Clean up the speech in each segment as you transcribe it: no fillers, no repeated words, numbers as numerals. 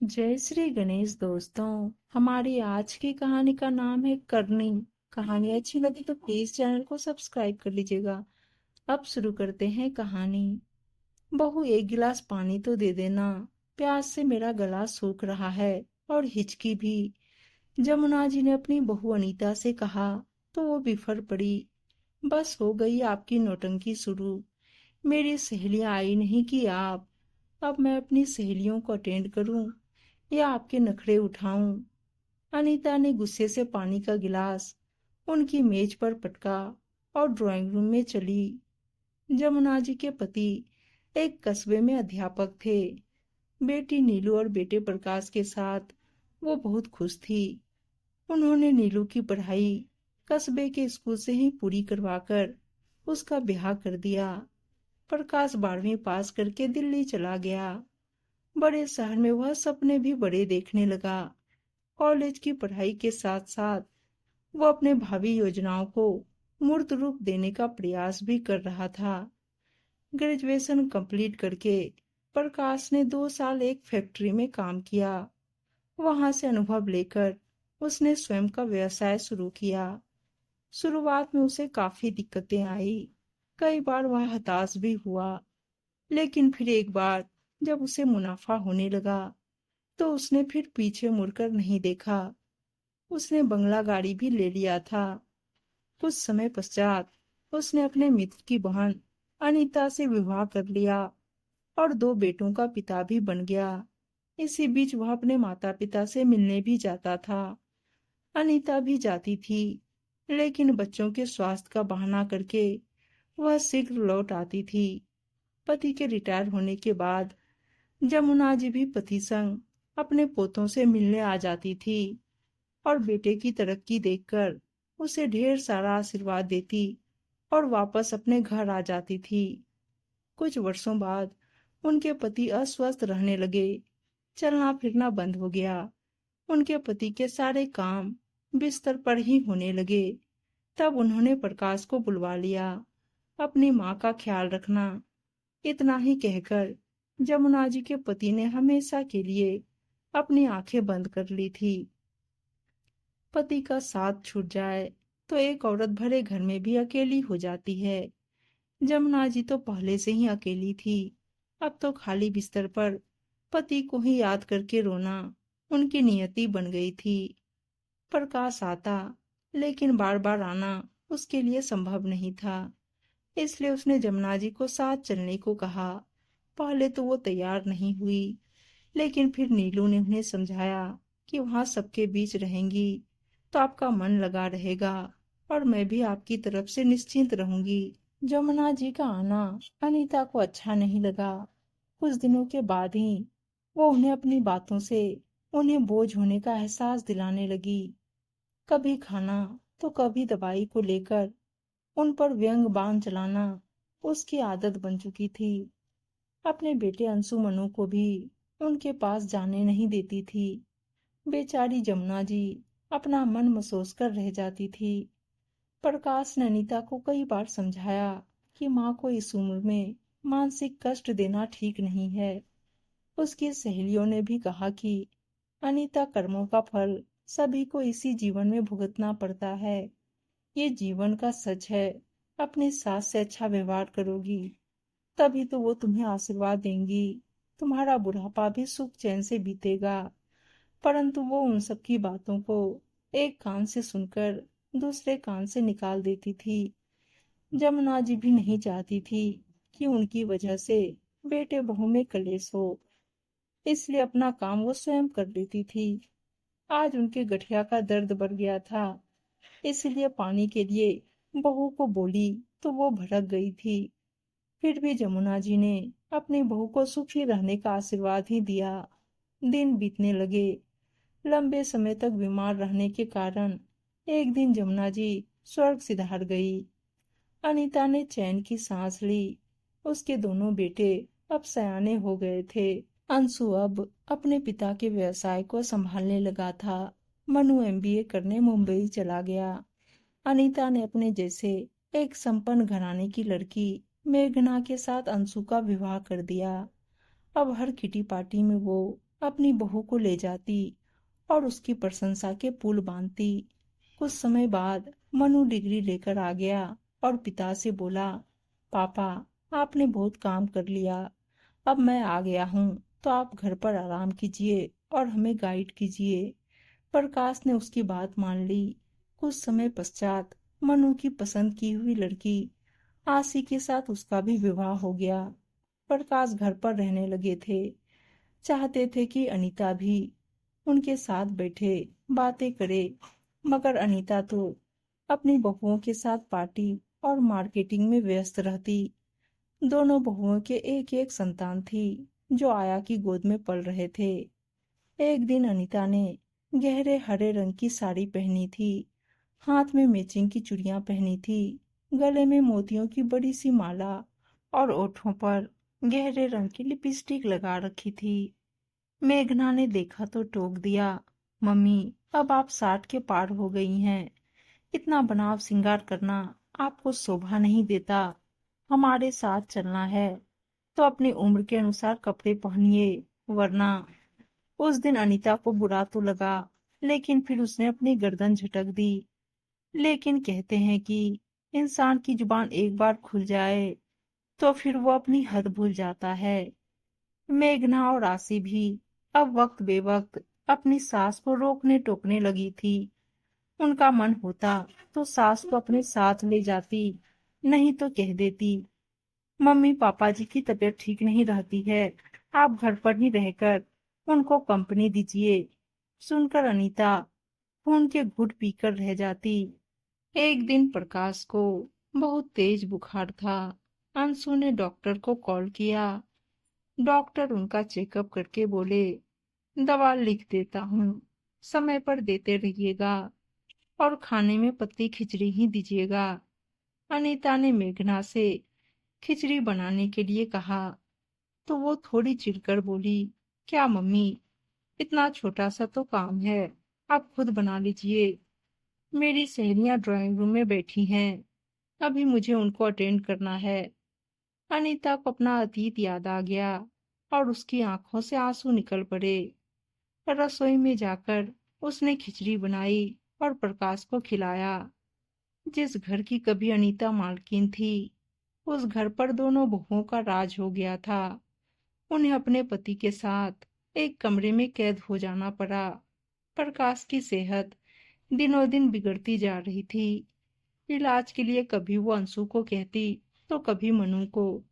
जय श्री गणेश दोस्तों। हमारी आज की कहानी का नाम है करनी। कहानी अच्छी लगी तो प्लीज चैनल को सब्सक्राइब कर लीजिएगा। अब शुरू करते हैं कहानी। बहू, एक गिलास पानी तो दे देना। प्यास से मेरा गला सूख रहा है और हिचकी भी। जमुना जी ने अपनी बहू अनीता से कहा तो वो बिफर पड़ी। बस हो गई आपकी नौटंकी शुरू। मेरी सहेलियां आई नहीं कि आप। अब मैं अपनी सहेलियों को अटेंड करूं या आपके नखरे उठाऊं। अनीता ने गुस्से से पानी का गिलास उनकी मेज पर पटका और ड्राइंग रूम में चली। जमुना जी के पति एक कस्बे में अध्यापक थे। बेटी नीलू और बेटे प्रकाश के साथ वो बहुत खुश थी। उन्होंने नीलू की पढ़ाई कस्बे के स्कूल से ही पूरी करवाकर उसका ब्याह कर दिया। प्रकाश 12वीं पास करके दिल्ली चला गया। बड़े शहर में वह सपने भी बड़े देखने लगा। कॉलेज की पढ़ाई के साथ साथ वो अपने भावी योजनाओं को मूर्त रूप देने का प्रयास भी कर रहा था। ग्रेजुएशन कंप्लीट करके प्रकाश ने 2 साल एक फैक्ट्री में काम किया। वहां से अनुभव लेकर उसने स्वयं का व्यवसाय शुरू किया। शुरुआत में उसे काफी दिक्कतें आई। कई बार वह हताश भी हुआ। लेकिन फिर एक बार जब उसे मुनाफा होने लगा तो उसने फिर पीछे मुड़कर नहीं देखा। उसने बंगला गाड़ी भी ले लिया था। कुछ समय पश्चात उसने अपने मित्र की बहन अनीता से विवाह कर लिया और 2 बेटों का पिता भी बन गया। इसी बीच वह अपने माता पिता से मिलने भी जाता था। अनीता भी जाती थी, लेकिन बच्चों के स्वास्थ्य का बहाना करके वह शीघ्र लौट आती थी। पति के रिटायर होने के बाद जमुना जी भी पति संग अपने पोतों से मिलने आ जाती थी और बेटे की तरक्की देखकर उसे ढेर सारा आशीर्वाद देती और वापस अपने घर आ जाती थी। कुछ वर्षों बाद उनके पति अस्वस्थ रहने लगे। चलना फिरना बंद हो गया। उनके पति के सारे काम बिस्तर पर ही होने लगे। तब उन्होंने प्रकाश को बुलवा लिया। अपनी माँ का ख्याल रखना, इतना ही कहकर जमुना जी के पति ने हमेशा के लिए अपनी आंखें बंद कर ली थी। पति का साथ छूट जाए तो एक औरत भरे घर में भी अकेली हो जाती है। जमुना जी तो पहले से ही अकेली थी। अब तो खाली बिस्तर पर पति को ही याद करके रोना उनकी नियति बन गई थी। प्रकाश आता, लेकिन बार बार आना उसके लिए संभव नहीं था। इसलिए उसने जमुना जी को साथ चलने को कहा। पहले तो वो तैयार नहीं हुई, लेकिन फिर नीलू ने उन्हें समझाया कि वहां सबके बीच रहेंगी तो आपका मन लगा रहेगा और मैं भी आपकी तरफ से निश्चिंत रहूंगी। जमुना जी का आना अनीता को अच्छा नहीं लगा। कुछ दिनों के बाद ही वो उन्हें अपनी बातों से उन्हें बोझ होने का एहसास दिलाने लगी। कभी खाना तो कभी दवाई को लेकर उन पर व्यंग बाण चलाना उसकी आदत बन चुकी थी। अपने बेटे अंशु मनु को भी उनके पास जाने नहीं देती थी। बेचारी जमुना जी अपना मन मसोस कर रह जाती थी। प्रकाश ने अनीता को कई बार समझाया कि माँ को इस उम्र में मानसिक कष्ट देना ठीक नहीं है। उसकी सहेलियों ने भी कहा कि अनीता, कर्मों का फल सभी को इसी जीवन में भुगतना पड़ता है। ये जीवन का सच है। अपनी सास से अच्छा व्यवहार करोगी तभी तो वो तुम्हें आशीर्वाद देंगी। तुम्हारा बुढ़ापा भी सुख चैन से बीतेगा। परंतु वो उन सब की बातों को एक कान से सुनकर दूसरे कान से निकाल देती थी। जमुना जी भी नहीं चाहती थी कि उनकी वजह से बेटे बहू में कलेश हो। इसलिए अपना काम वो स्वयं कर लेती थी। आज उनके गठिया का दर्द बढ़ गया था, इसलिए पानी के लिए बहू को बोली तो वो भड़क गई थी। फिर भी जमुना जी ने अपनी बहू को सुखी रहने का आशीर्वाद ही दिया। दिन बीतने लगे। लंबे समय तक बीमार रहने के कारण एक दिन जमुना जी स्वर्ग सिधार गई। अनीता ने चैन की सांस ली। उसके दोनों बेटे अब सयाने हो गए थे। अंशु अब अपने पिता के व्यवसाय को संभालने लगा था। मनु एमबीए करने मुंबई चला गया। अनीता ने अपने जैसे एक संपन्न घराने की लड़की मेघना के साथ अंशु का विवाह कर दिया। अब हर किटी पार्टी में वो अपनी बहू को ले जाती और उसकी प्रशंसा के पुल बांधती। कुछ समय बाद मनु डिग्री लेकर आ गया और पिता से बोला, पापा, आपने बहुत काम कर लिया, अब मैं आ गया हूँ, तो आप घर पर आराम कीजिए और हमें गाइड कीजिए। प्रकाश ने उसकी बात मान ली। कुछ समय पश्चात मनु की पसंद की हुई लड़की आशी के साथ उसका भी विवाह हो गया। प्रकाश घर पर रहने लगे थे। चाहते थे कि अनीता भी उनके साथ बैठे बातें करे, मगर अनीता तो अपनी बहुओं के साथ पार्टी और मार्केटिंग में व्यस्त रहती। दोनों बहुओं के एक एक संतान थी जो आया की गोद में पल रहे थे। एक दिन अनीता ने गहरे हरे रंग की साड़ी पहनी थी, हाथ में मैचिंग की चूड़ियां पहनी थी, गले में मोतियों की बड़ी सी माला और ओठों पर गहरे रंग की लिपस्टिक लगा रखी थी। मेघना ने देखा तो टोक दिया, मम्मी, अब आप 60 के पार हो गई हैं, इतना बनाव श्रृंगार करना आपको शोभा नहीं देता। हमारे साथ चलना है तो अपनी उम्र के अनुसार कपड़े पहनिए, वरना। उस दिन अनीता को बुरा तो लगा, लेकिन फिर उसने अपनी गर्दन झटक दी। लेकिन कहते हैं कि इंसान की जुबान एक बार खुल जाए तो फिर वो अपनी हद भूल जाता है। मेघना और आसी भी अब वक्त बेवक्त अपनी सास को रोकने टोकने लगी थी। उनका मन होता तो सास को अपने साथ ले जाती, नहीं तो कह देती, मम्मी पापा जी की तबीयत ठीक नहीं रहती है, आप घर पर ही रहकर उनको कंपनी दीजिए। सुनकर अनीता खून के घुट पीकर रह जाती। एक दिन प्रकाश को बहुत तेज बुखार था। अंशु ने डॉक्टर को कॉल किया। डॉक्टर उनका चेकअप करके बोले, दवा लिख देता हूँ, समय पर देते रहिएगा और खाने में पतली खिचड़ी ही दीजिएगा। अनीता ने मेघना से खिचड़ी बनाने के लिए कहा तो वो थोड़ी चिढ़कर बोली, क्या मम्मी, इतना छोटा सा तो काम है, आप खुद बना लीजिए। मेरी सहेलियां ड्राइंग रूम में बैठी हैं, अभी मुझे उनको अटेंड करना है। अनीता को अपना अतीत याद आ गया और उसकी आंखों से आंसू निकल पड़े। रसोई में जाकर उसने खिचड़ी बनाई और प्रकाश को खिलाया। जिस घर की कभी अनीता मालकिन थी, उस घर पर दोनों बहुओं का राज हो गया था। उन्हें अपने पति के साथ एक कमरे में कैद हो जाना पड़ा। प्रकाश की सेहत दिनों दिन बिगड़ती जा रही थी। इलाज के लिए कभी वो अंशु को कहती तो कभी मनु को।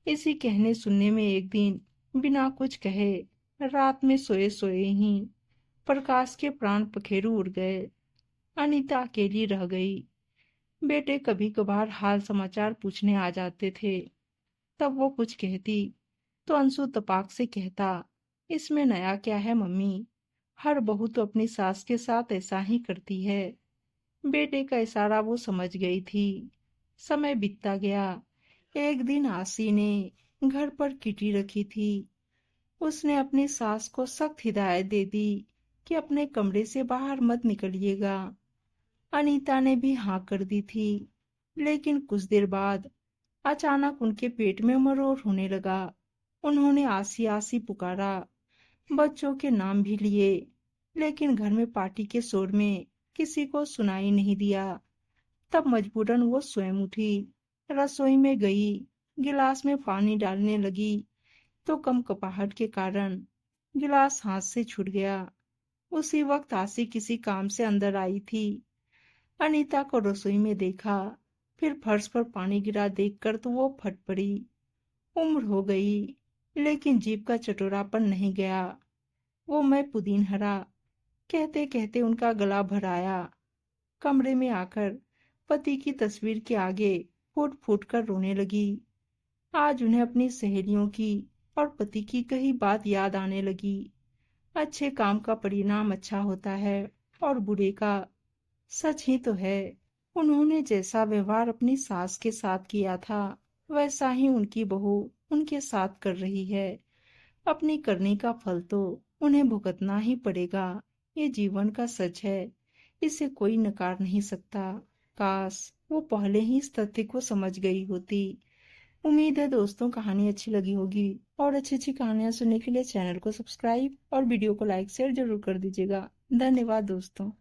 इसी कहने सुनने में एक दिन बिना कुछ कहे रात में सोए सोए ही प्रकाश के प्राण पखेरु उड़ गए। अनीता अकेली रह गई। बेटे कभी कभार हाल समाचार पूछने आ जाते थे, तब वो कुछ कहती तो अंशु तपाक से कहता, इसमें नया क्या है मम्मी, हर बहू तो अपनी सास के साथ ऐसा ही करती है। बेटे का इशारा वो समझ गई थी। समय बीतता गया। एक दिन आसी ने घर पर किटी रखी थी। उसने अपनी सास को सख्त हिदायत दे दी कि अपने कमरे से बाहर मत निकलिएगा। अनीता ने भी हाँ कर दी थी, लेकिन कुछ देर बाद अचानक उनके पेट में मरोड़ होने लगा। उन्होंने आसी आसी पुकारा, बच्चों के नाम भी लिए, लेकिन घर में पार्टी के शोर में किसी को सुनाई नहीं दिया। तब मजबूरन वो स्वयं उठी, रसोई में गई, गिलास में पानी डालने लगी तो कंपकपाहट के कारण गिलास हाथ से छूट गया। उसी वक्त आसी किसी काम से अंदर आई थी। अनीता को रसोई में देखा, फिर फर्श पर पानी गिरा देखकर तो वो फट पड़ी। उम्र हो गई, लेकिन जीभ का चटोरापन नहीं गया। वो मैं पुदीन हरा कहते कहते उनका गला भर आया। कमरे में आकर पति की तस्वीर के आगे फूट फूट कर रोने लगी। आज उन्हें अपनी सहेलियों की और पति की कही बात याद आने लगी। अच्छे काम का परिणाम अच्छा होता है और बुरे का। सच ही तो है। उन्होंने जैसा व्यवहार अपनी सास के साथ किया था, वैसा ही उनकी बहू उनके साथ कर रही है। अपनी करनी का फल तो उन्हें भुगतना ही पड़ेगा। ये जीवन का सच है, इसे कोई नकार नहीं सकता। काश वो पहले ही इस तथ्य को समझ गई होती। उम्मीद है दोस्तों कहानी अच्छी लगी होगी। और अच्छी अच्छी कहानियां सुनने के लिए चैनल को सब्सक्राइब और वीडियो को लाइक शेयर जरूर कर दीजिएगा। धन्यवाद दोस्तों।